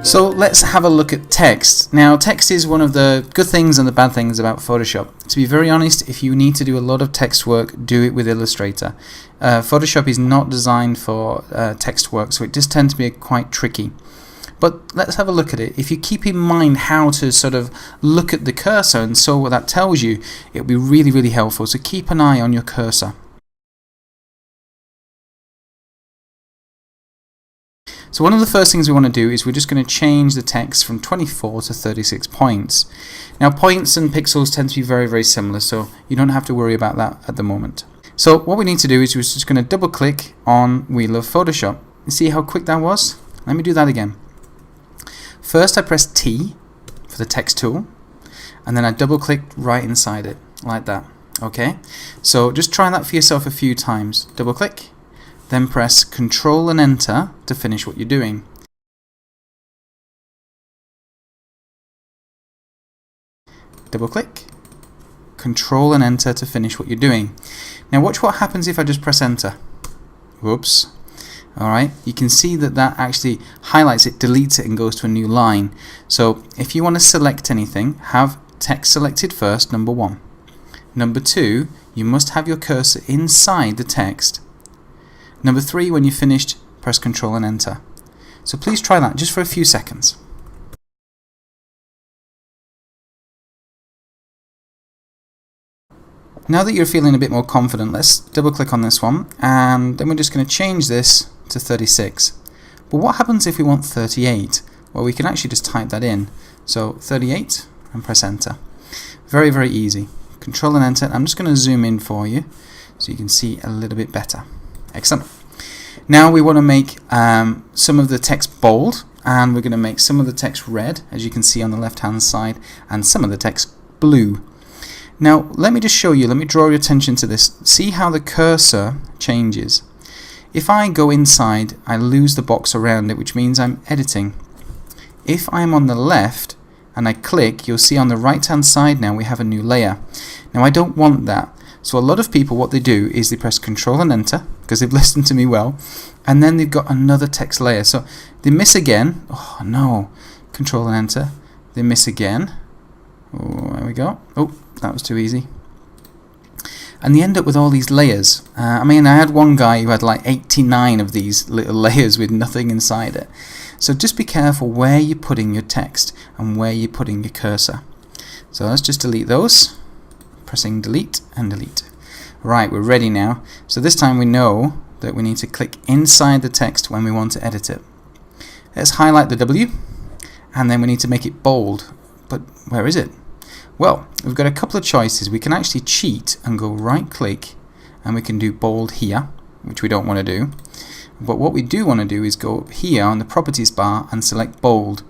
So let's have a look at text. Now text is one of the good things and the bad things about Photoshop. To be very honest, if you need to do a lot of text work, do it with Illustrator. Photoshop is not designed for text work, so it does tend to be quite tricky. But let's have a look at it. If you keep in mind how to sort of look at the cursor and so what that tells you, it'll be really, really helpful. So keep an eye on your cursor. So one of the first things we want to do is we're just going to change the text from 24 to 36 points. Now points and pixels tend to be very, very similar, so you don't have to worry about that at the moment. So what we need to do is we're just going to double click on We Love Photoshop. You see how quick that was? Let me do that again. First I press T for the text tool, and then I double click right inside it, like that. Okay? So just try that for yourself a few times. Double click. Then press CTRL and Enter to finish what you're doing. Double click, CTRL and Enter to finish what you're doing. Now watch what happens if I just press Enter. Whoops. Alright, you can see that that actually highlights it, deletes it, and goes to a new line. So if you want to select anything, have text selected first, number 1. Number 2, you must have your cursor inside the text. Number 3, when you're finished, press CTRL and Enter. So please try that just for a few seconds. Now that you're feeling a bit more confident, let's double click on this one, and then we're just going to change this to 36. But what happens if we want 38? Well, we can actually just type that in. So 38 and press Enter. Very, very easy. CTRL and Enter. I'm just going to zoom in for you so you can see a little bit better. Excellent. Now we want to make some of the text bold, and we're going to make some of the text red, as you can see on the left hand side, and some of the text blue. Now let me just show you, let me draw your attention to this. See how the cursor changes. If I go inside, I lose the box around it, which means I'm editing. If I'm on the left and I click, you'll see on the right hand side now we have a new layer. Now I don't want that. So a lot of people, what they do is they press CTRL and Enter because they've listened to me well, and then they've got another text layer. So they miss again. Oh no! CTRL and Enter. They miss again. Oh, there we go. Oh, that was too easy. And they end up with all these layers. I mean, I had one guy who had like 89 of these little layers with nothing inside it. So just be careful where you're putting your text and where you're putting your cursor. So let's just delete those. Pressing delete and delete. Right, we're ready now. So this time we know that we need to click inside the text when we want to edit it. Let's highlight the W, and then we need to make it bold. But where is it? Well, we've got a couple of choices. We can actually cheat and go right click, and we can do bold here, which we don't want to do. But what we do want to do is go here on the properties bar and select bold.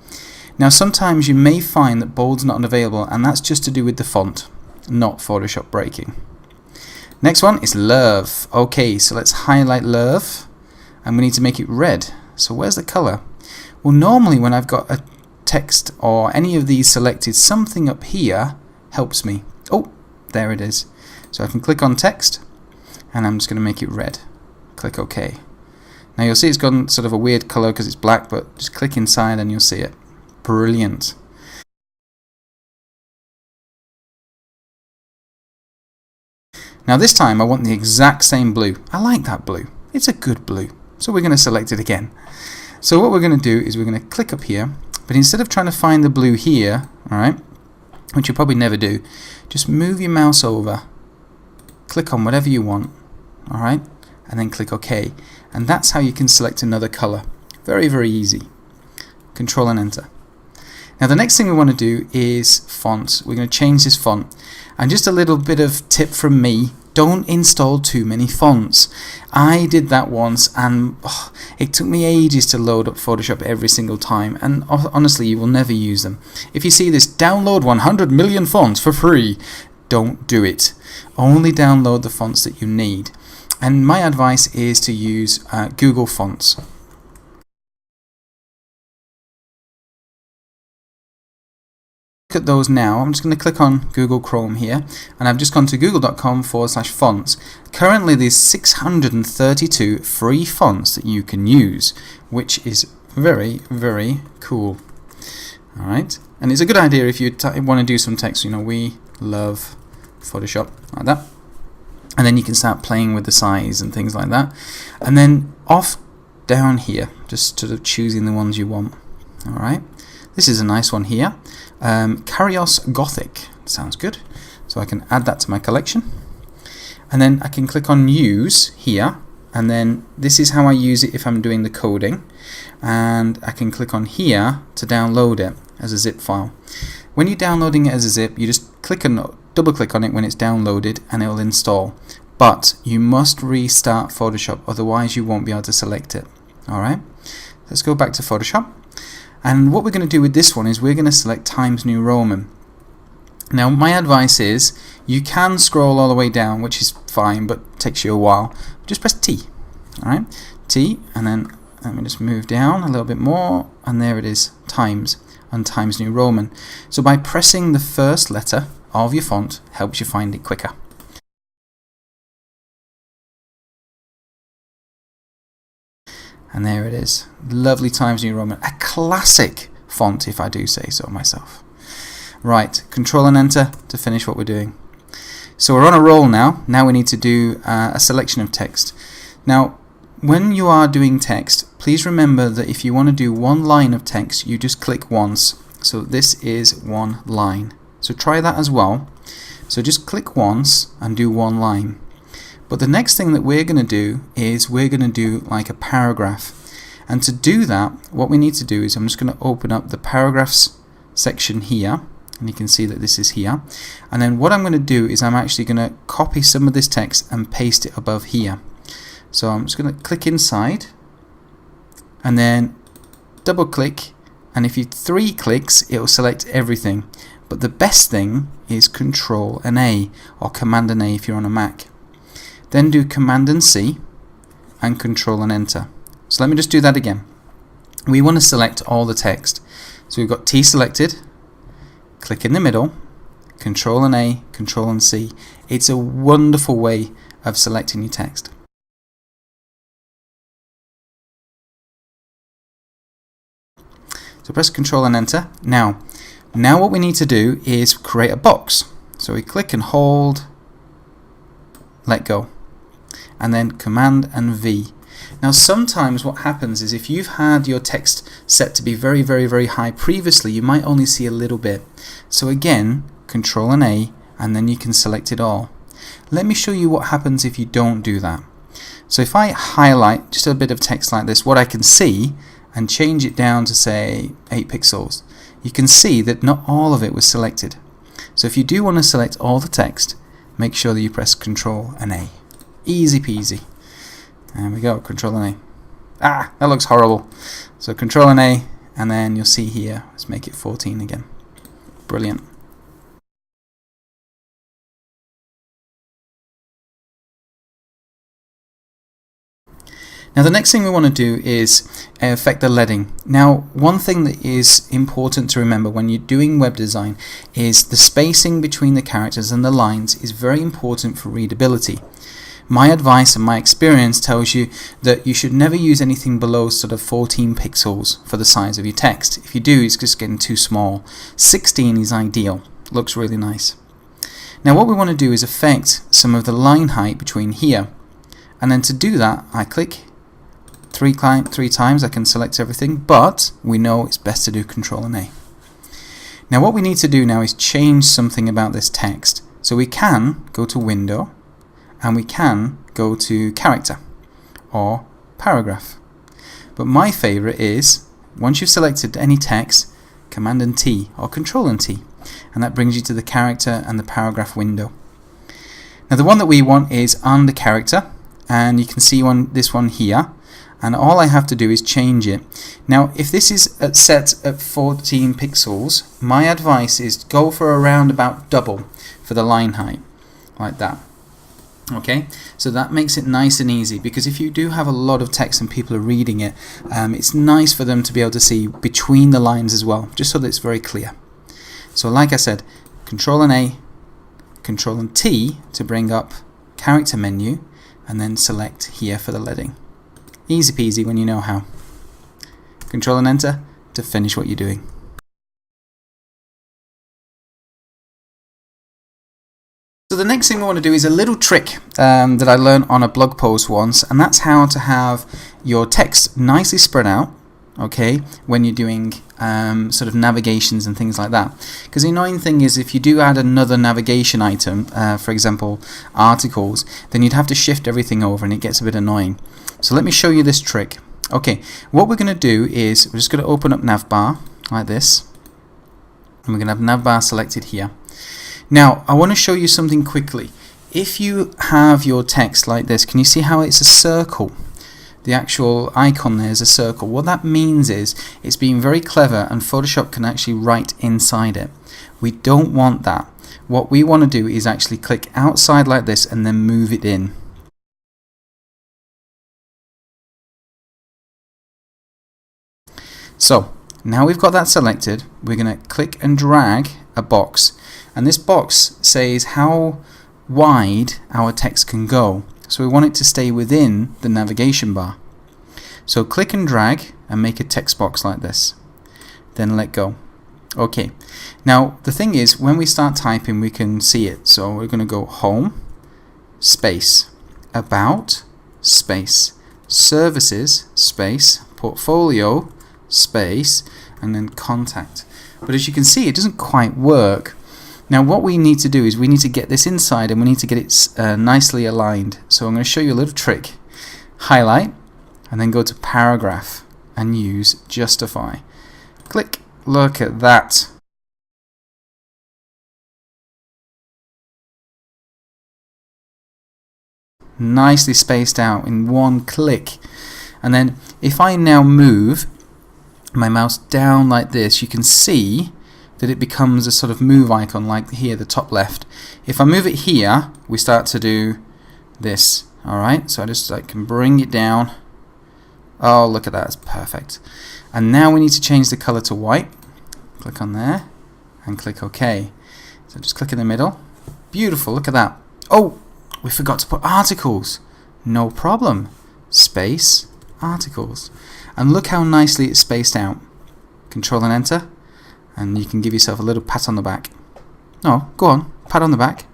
Now sometimes you may find that bold's not available, and that's just to do with the font, not Photoshop breaking. Next one is love. Okay, so let's highlight love, and we need to make it red. So where's the color? Well, normally when I've got a text or any of these selected, something up here helps me. Oh, there it is. So I can click on text, and I'm just going to make it red. Click OK. Now you'll see it's gone sort of a weird color because it's black, but just click inside and you'll see it. Brilliant. Now this time I want the exact same blue. I like that blue. It's a good blue. So we're going to select it again. So what we're going to do is we're going to click up here, but instead of trying to find the blue here, alright, which you'll probably never do, just move your mouse over, click on whatever you want, alright, and then click OK. And that's how you can select another color. Very, very easy. CTRL and Enter. Now the next thing we want to do is font. We're going to change this font. And just a little bit of tip from me, don't install too many fonts. I did that once, and it took me ages to load up Photoshop every single time, and honestly you will never use them. If you see this, download 100 million fonts for free, don't do it. Only download the fonts that you need. And my advice is to use Google Fonts. Look at those now. I'm just going to click on Google Chrome here, and I've just gone to google.com/fonts. Currently there's 632 free fonts that you can use, which is very, very cool. Alright, and it's a good idea if you want to do some text, you know, we love Photoshop, like that. And then you can start playing with the size and things like that. And then off down here, just sort of choosing the ones you want. Alright, this is a nice one here. Carios Gothic, sounds good. So I can add that to my collection. And then I can click on Use here. And then this is how I use it if I'm doing the coding. And I can click on here to download it as a zip file. When you're downloading it as a zip, you just double click on it when it's downloaded and it will install. But you must restart Photoshop, otherwise you won't be able to select it. Alright, let's go back to Photoshop. And what we're going to do with this one is we're going to select Times New Roman. Now my advice is you can scroll all the way down, which is fine, but takes you a while. Just press T. Alright, T, and then let me just move down a little bit more, and there it is, Times, and Times New Roman. So by pressing the first letter of your font helps you find it quicker. And there it is, lovely Times New Roman, a classic font if I do say so myself. Right, Control and Enter to finish what we're doing. So we're on a roll now. Now we need to do a selection of text. Now when you are doing text, please remember that if you want to do one line of text, you just click once. So this is one line. So try that as well. So just click once and do one line. But the next thing that we're going to do is we're going to do like a paragraph. And to do that, what we need to do is I'm just going to open up the paragraphs section here. And you can see that this is here. And then what I'm going to do is I'm actually going to copy some of this text and paste it above here. So I'm just going to click inside and then double click, and if you 3 clicks it will select everything. But the best thing is Control and A, or Command and A if you're on a Mac. Then do Command and C and Control and Enter. So let me just do that again. We want to select all the text. So we've got T selected, click in the middle, Control and A, Control and C. It's a wonderful way of selecting your text. So press Control and Enter. Now what we need to do is create a box. So we click and hold, let go, and then Command and V. Now sometimes what happens is if you've had your text set to be very, very, very high previously, you might only see a little bit. So again, Control and A, and then you can select it all. Let me show you what happens if you don't do that. So if I highlight just a bit of text like this, what I can see, and change it down to say 8 pixels, you can see that not all of it was selected. So if you do want to select all the text, make sure that you press Control and A. Easy peasy. There we go, Control and A. Ah, that looks horrible. So Control and A, and then you'll see here, let's make it 14 again. Brilliant. Now the next thing we want to do is affect the leading. Now one thing that is important to remember when you're doing web design is the spacing between the characters and the lines is very important for readability. My advice and my experience tells you that you should never use anything below sort of 14 pixels for the size of your text. If you do, it's just getting too small. 16 is ideal. Looks really nice. Now what we want to do is affect some of the line height between here. And then to do that, I click three times. I can select everything, but we know it's best to do Control and A. Now what we need to do now is change something about this text. So we can go to Window, and we can go to Character or Paragraph. But my favorite is, once you've selected any text, Command and T or Control and T, and that brings you to the Character and the Paragraph window. Now the one that we want is under Character, and you can see this one here, and all I have to do is change it. Now if this is set at 14 pixels, my advice is go for around about double for the line height, like that. Okay, so that makes it nice and easy, because if you do have a lot of text and people are reading it, it's nice for them to be able to see between the lines as well, just so that it's very clear. So like I said, Control and A, Control and T to bring up Character menu, and then select here for the leading. Easy peasy when you know how. Control and Enter to finish what you're doing. So the next thing we want to do is a little trick that I learned on a blog post once, and that's how to have your text nicely spread out, okay, when you're doing sort of navigations and things like that. Because the annoying thing is if you do add another navigation item, for example articles, then you'd have to shift everything over and it gets a bit annoying. So let me show you this trick. Okay, what we're going to do is we're just going to open up navbar like this, and we're going to have navbar selected here. Now I want to show you something quickly. If you have your text like this, can you see how it's a circle? The actual icon there is a circle. What that means is it's being very clever and Photoshop can actually write inside it. We don't want that. What we want to do is actually click outside like this and then move it in. So now we've got that selected, we're going to click and drag a box, and this box says how wide our text can go. So we want it to stay within the navigation bar. So click and drag and make a text box like this. Then let go. Okay. Now the thing is, when we start typing we can see it. So we're going to go home, space, about, space, services, space, portfolio, space, and then contact. But as you can see, it doesn't quite work. Now what we need to do is we need to get this inside and we need to get it nicely aligned. So I'm going to show you a little trick. Highlight and then go to paragraph and use justify. Click. Look at that. Nicely spaced out in one click. And then if I now move my mouse down like this, you can see that it becomes a sort of move icon like here, the top left. If I move it here, we start to do this. Alright, so I just can bring it down. Oh, look at that, it's perfect. And now we need to change the color to white. Click on there and click OK. So just click in the middle. Beautiful, look at that. Oh, we forgot to put articles. No problem. Space, articles. And look how nicely it's spaced out. Control and enter. And you can give yourself a little pat on the back. No, go on, pat on the back.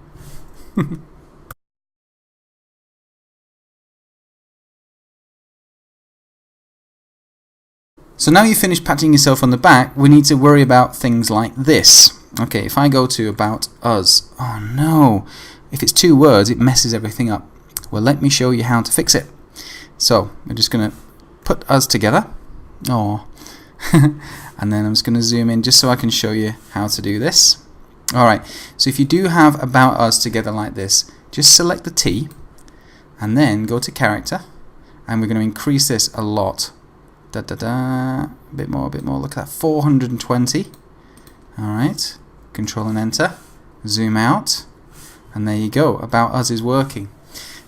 So now you've finished patting yourself on the back, we need to worry about things like this. Okay, if I go to about us, oh no, if it's two words it messes everything up. Well, let me show you how to fix it. So we're just going to put us together. Oh. And then I'm just going to zoom in just so I can show you how to do this. Alright, so if you do have about us together like this, just select the T and then go to character, and we're going to increase this a lot. A bit more, look at that, 420. Alright, control and enter, zoom out, and there you go, about us is working.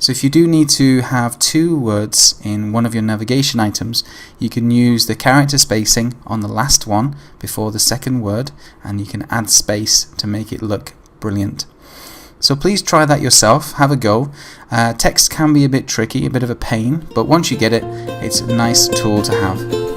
So if you do need to have two words in one of your navigation items, you can use the character spacing on the last one before the second word, and you can add space to make it look brilliant. So please try that yourself, have a go. Text can be a bit tricky, a bit of a pain, but once you get it, it's a nice tool to have.